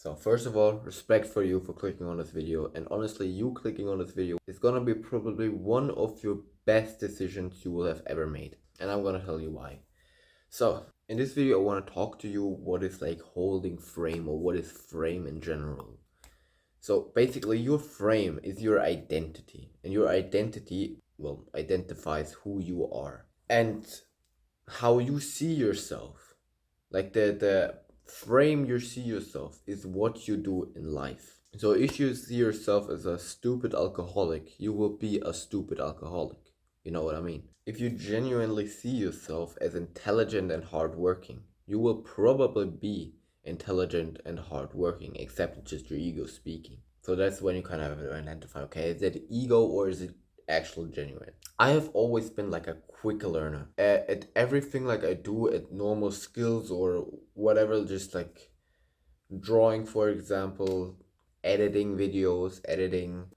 So first of all, respect for you for clicking on this video, and honestly, you clicking on this video is gonna be probably one of your best decisions you will have ever made, and I'm gonna tell you why. So in this video, I want to talk to you what is like holding frame, or what is frame in general. So basically, your frame is your identity, and your identity, well, identifies who you are and how you see yourself. Like the frame you see yourself is what you do in life. So if you see yourself as a stupid alcoholic, you will be a stupid alcoholic. You know what I mean? If you genuinely see yourself as intelligent and hardworking, you will probably be intelligent and hardworking, except it's just your ego speaking. So that's when you kind of identify, okay, is it ego or is it actual genuine? I have always been like a quick learner at everything like I do at normal skills or whatever, just like drawing, for example, editing videos,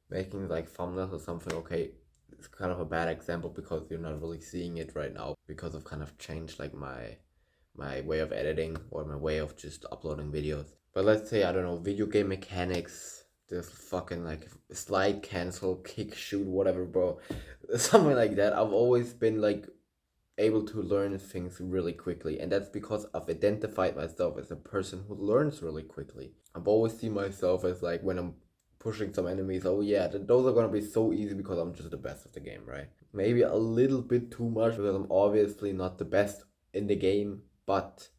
making like thumbnails or something. Okay, it's kind of a bad example because you're not really seeing it right now because I've kind of changed like my way of editing or my way of just uploading videos. But let's say, I don't know, video game mechanics, this fucking like slide cancel, kick shoot, whatever, bro. Something like that. I've always been like able to learn things really quickly, and that's because I've identified myself as a person who learns really quickly. I've always seen myself as like when I'm pushing some enemies, oh yeah, those are gonna be so easy because I'm just the best of the game, right? Maybe a little bit too much because I'm obviously not the best in the game, but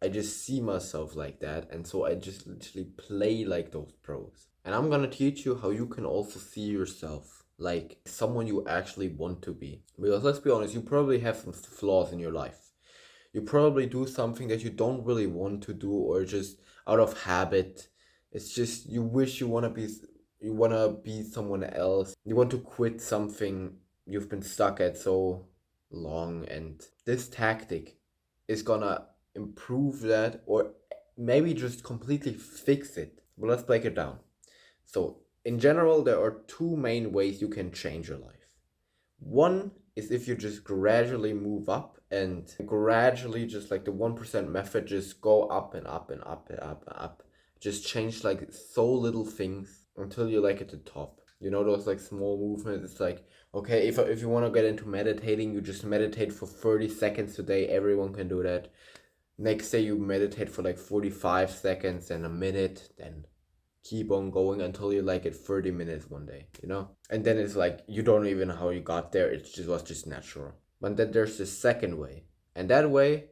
I just see myself like that, and so I just literally play like those pros. And I'm gonna teach you how you can also see yourself like someone you actually want to be. Because let's be honest, you probably have some flaws in your life. You probably do something that you don't really want to do, or just out of habit. It's just you wish you wanna be someone else. You want to quit something you've been stuck at so long, and this tactic is gonna improve that, or maybe just completely fix it. But let's break it down. So, in general, there are two main ways you can change your life. One is if you just gradually move up and gradually, just like the 1% method, just go up and up and up and up and up. Just change like so little things until you're like at the top. You know, those like small movements. It's like, okay, if you want to get into meditating, you just meditate for 30 seconds a day. Everyone can do that. Next day, you meditate for like 45 seconds, then a minute, then keep on going until you like it 30 minutes one day, you know? And then it's like you don't even know how you got there. It just was just natural. But then there's the second way. And that way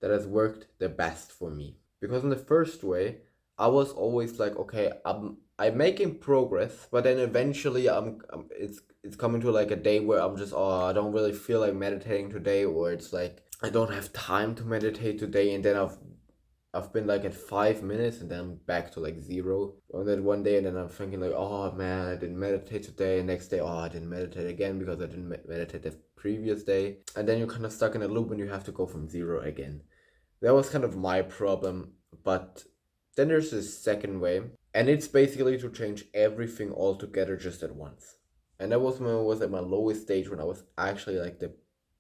that has worked the best for me. Because in the first way, I was always like, okay, I'm making progress, but then eventually it's coming to like a day where I'm just, oh, I don't really feel like meditating today, or it's like I don't have time to meditate today, and then I've been like at 5 minutes and then I'm back to like zero on that one day, and then I'm thinking like, oh man, I didn't meditate today, and next day, oh, I didn't meditate again because I didn't meditate the previous day, and then you're kind of stuck in a loop and you have to go from zero again. That was kind of my problem. But then there's this second way, and it's basically to change everything altogether just at once. And that was when I was at my lowest stage, when I was actually like the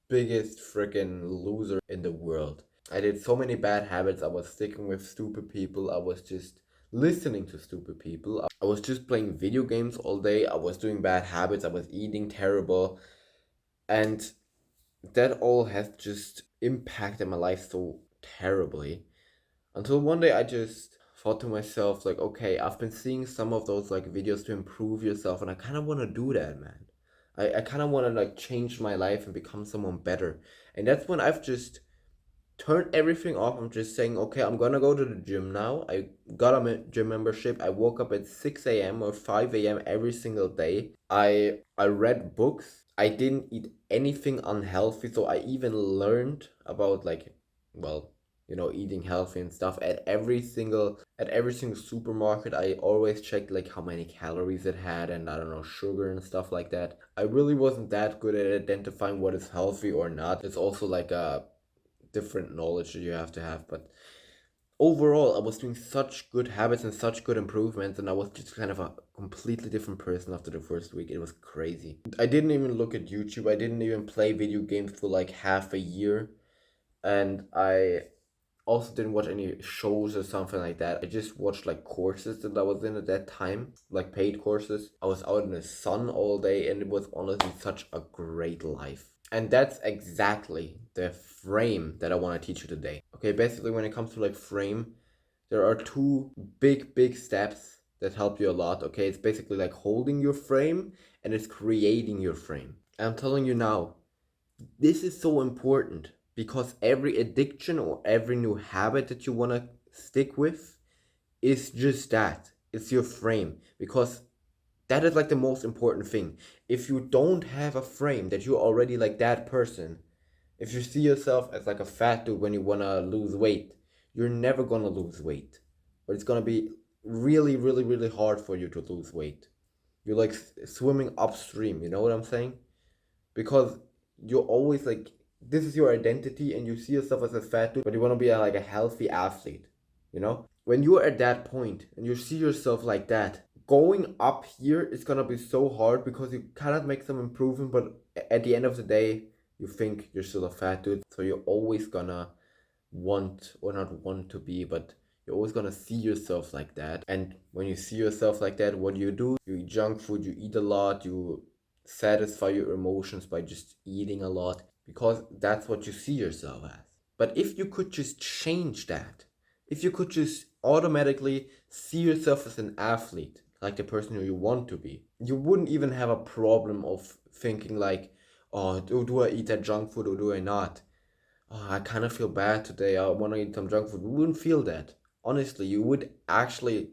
biggest freaking loser in the world. I did so many bad habits. I was sticking with stupid people. I was just listening to stupid people. I was just playing video games all day. I was doing bad habits. I was eating terrible. And that all has just impacted my life so terribly. Until one day I just thought to myself, like, okay, I've been seeing some of those like videos to improve yourself, and I kind of want to do that, man. I kind of want to like change my life and become someone better. And that's when I've just turned everything off. I'm just saying, okay, I'm gonna go to the gym now. I got a gym membership. I woke up at 6 a.m. or 5 a.m. every single day. I read books. I didn't eat anything unhealthy, so I even learned about like, well, eating healthy and stuff at every single supermarket. I always checked like how many calories it had, and I don't know, sugar and stuff like that. I really wasn't that good at identifying what is healthy or not. It's also like a different knowledge that you have to have. But overall, I was doing such good habits and such good improvements, and I was just kind of a completely different person after the first week. It was crazy. I didn't even look at YouTube. I didn't even play video games for like half a year, and I Also didn't watch any shows or something like that. I just watched like courses that I was in at that time, like paid courses. I was out in the sun all day and it was honestly such a great life. And that's exactly the frame that I want to teach you today. Okay, basically when it comes to like frame, there are two big steps that help you a lot. Okay, it's basically like holding your frame and it's creating your frame. And I'm telling you now, this is so important because every addiction or every new habit that you want to stick with is just that. It's your frame, because that is like the most important thing. If you don't have a frame that you're already like that person, if you see yourself as like a fat dude when you want to lose weight, you're never going to lose weight. But it's going to be really hard for you to lose weight. You're like swimming upstream, you know what I'm saying? Because you're always like, this is your identity and you see yourself as a fat dude, but you want to be like a healthy athlete, you know? When you're at that point and you see yourself like that, going up here is gonna be so hard because you cannot make some improvement, but at the end of the day, you think you're still a fat dude, so you're always gonna want, or not want to be, but you're always gonna see yourself like that. And when you see yourself like that, what do? You eat junk food, you eat a lot, you satisfy your emotions by just eating a lot, because that's what you see yourself as. But if you could just change that, if you could just automatically see yourself as an athlete, like the person who you want to be, you wouldn't even have a problem of thinking like, oh, do I eat that junk food or do I not? Oh, I kind of feel bad today. I want to eat some junk food. You wouldn't feel that. Honestly, you would actually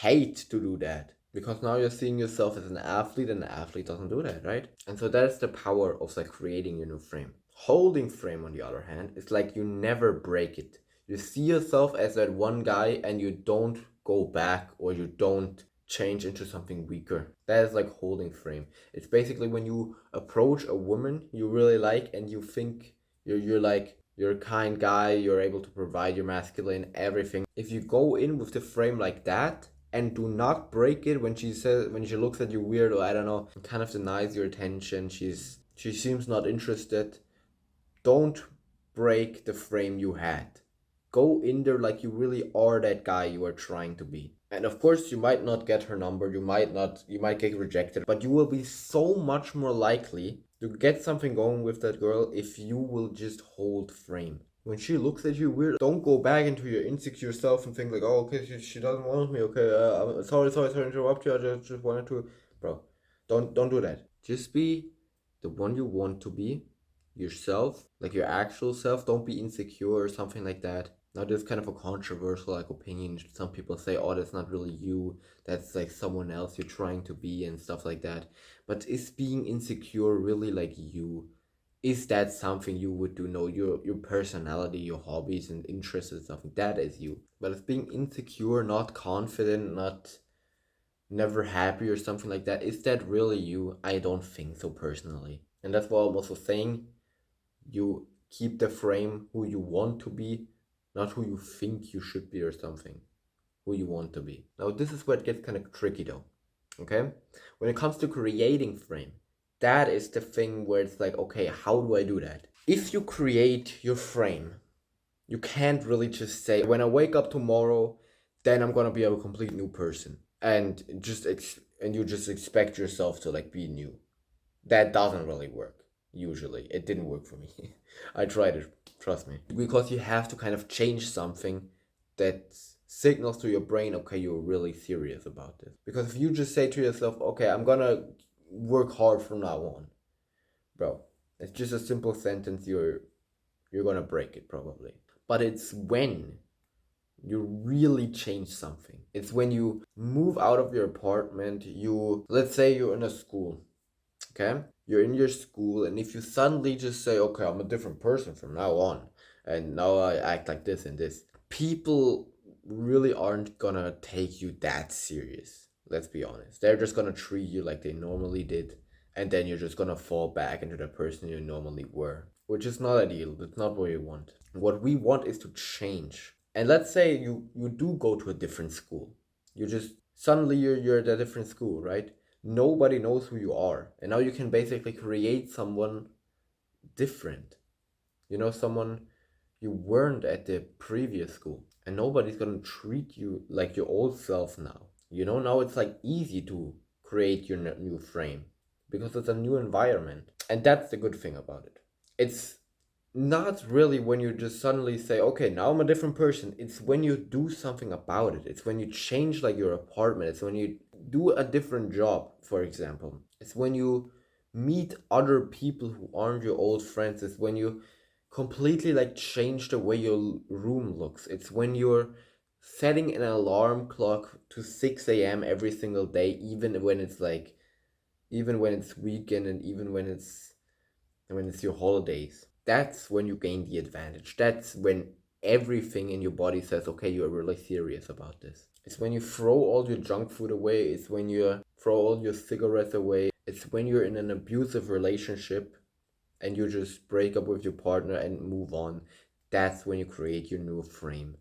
hate to do that, because now you're seeing yourself as an athlete and an athlete doesn't do that, right? And so that's the power of like creating your new frame. Holding frame, on the other hand, is like you never break it. You see yourself as that one guy and you don't go back, or you don't change into something weaker. That is like holding frame. It's basically when you approach a woman you really like and you think you're like, you're a kind guy, you're able to provide, you're masculine, everything. If you go in with the frame like that and do not break it when she looks at you weird, or I don't know, kind of denies your attention, she seems not interested, don't break the frame you had. Go in there like you really are that guy you are trying to be. And of course, you might not get her number, you might get rejected, but you will be so much more likely to get something going with that girl if you will just hold frame. When she looks at you weird, don't go back into your insecure self and think like, oh, okay, she doesn't want me, okay, I'm sorry to interrupt you, I just wanted to, bro, don't do that. Just be the one you want to be, yourself, like your actual self. Don't be insecure or something like that. Now there's kind of a controversial like opinion. Some people say, oh, that's not really you, that's like someone else you're trying to be and stuff like that. But is being insecure really like you? Is that something you would do? No, your personality, your hobbies and interests and stuff, that is you. But if being insecure, not confident, not never happy or something like that, is that really you? I don't think so personally. And that's what I'm also saying. You keep the frame who you want to be, not who you think you should be or something. Who you want to be. Now this is where it gets kind of tricky though. Okay? When it comes to creating frame, that is the thing where it's like, okay, how do I do that? If you create your frame, you can't really just say, when I wake up tomorrow, then I'm gonna be a complete new person. And you just expect yourself to like be new. That doesn't really work. Usually, it didn't work for me. I tried it, trust me. Because you have to kind of change something that signals to your brain, okay, you're really serious about this. Because if you just say to yourself, okay, I'm gonna work hard from now on, bro, it's just a simple sentence, you're gonna break it probably. But it's when you really change something. It's when you move out of your apartment, let's say you're in a school, okay? You're in your school, and if you suddenly just say, okay, I'm a different person from now on, and now I act like this and this, people really aren't gonna take you that serious. Let's be honest. They're just gonna treat you like they normally did, and then you're just gonna fall back into the person you normally were, which is not ideal. That's not what we want. What we want is to change. And let's say you do go to a different school. You just suddenly you're at a different school, right? Nobody knows who you are, and now you can basically create someone different. You know, someone you weren't at the previous school. And nobody's gonna treat you like your old self now. You know, now it's like easy to create your new frame because it's a new environment. And that's the good thing about it. It's not really when you just suddenly say, okay, now I'm a different person. It's when you do something about it. It's when you change like your apartment. It's when you do a different job, for example. It's when you meet other people who aren't your old friends. It's when you completely like change the way your room looks. It's when you're setting an alarm clock to 6 a.m. every single day, even when it's weekend and even when it's your holidays. That's when you gain the advantage. That's when everything in your body says, okay, you're really serious about this. It's when you throw all your junk food away. It's when you throw all your cigarettes away. It's when you're in an abusive relationship and you just break up with your partner and move on. That's when you create your new frame.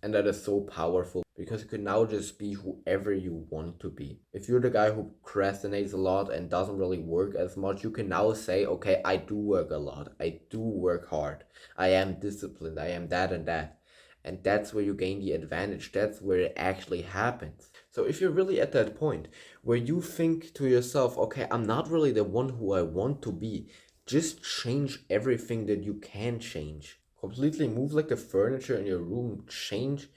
And that is so powerful because you can now just be whoever you want to be. If you're the guy who procrastinates a lot and doesn't really work as much, you can now say, okay, I do work a lot. I do work hard. I am disciplined. I am that and that. And that's where you gain the advantage. That's where it actually happens. So if you're really at that point where you think to yourself, okay, I'm not really the one who I want to be, just change everything that you can change. Completely move like the furniture in your room, change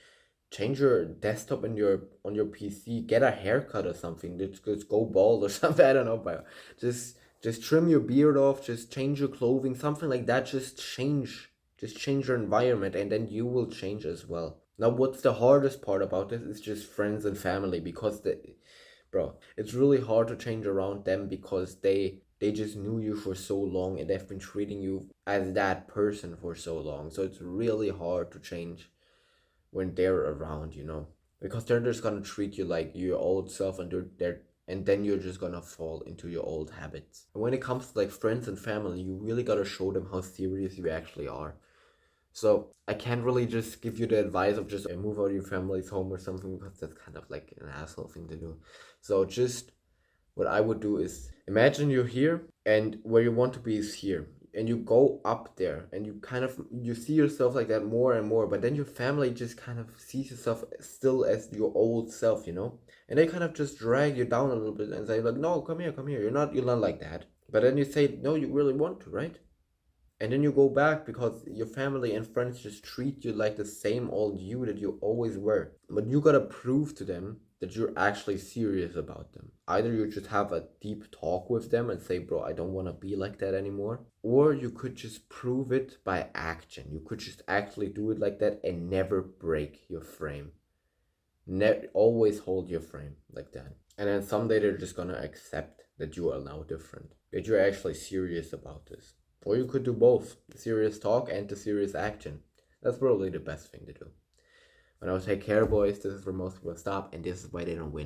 your desktop in your on your PC, get a haircut or something, just go bald or something, I don't know, but just trim your beard off, just change your clothing, something like that. Just change your environment and then you will change as well. Now what's the hardest part about this is just friends and family, because it's really hard to change around them because they just knew you for so long and they've been treating you as that person for so long. So it's really hard to change when they're around, because they're just gonna treat you like your old self, and and then you're just gonna fall into your old habits. And when it comes to like friends and family, you really gotta show them how serious you actually are. So I can't really just give you the advice of just move out of your family's home or something, because that's kind of like an asshole thing to do. So just what I would do is imagine you're here and where you want to be is here. And you go up there and you see yourself like that more and more, but then your family just kind of sees yourself still as your old self. And they kind of just drag you down a little bit and say like, no, come here, you're not like that. But then you say, no, you really want to, right? And then you go back because your family and friends just treat you like the same old you that you always were. But you gotta prove to them that you're actually serious about them. Either you just have a deep talk with them and say, bro, I don't wanna be like that anymore. Or you could just prove it by action. You could just actually do it like that and never break your frame. Always hold your frame like that. And then someday they're just gonna accept that you are now different. That you're actually serious about this. Or you could do both, the serious talk and the serious action. That's probably the best thing to do. But I will take care, boys. This is where most people stop, and this is why they don't win.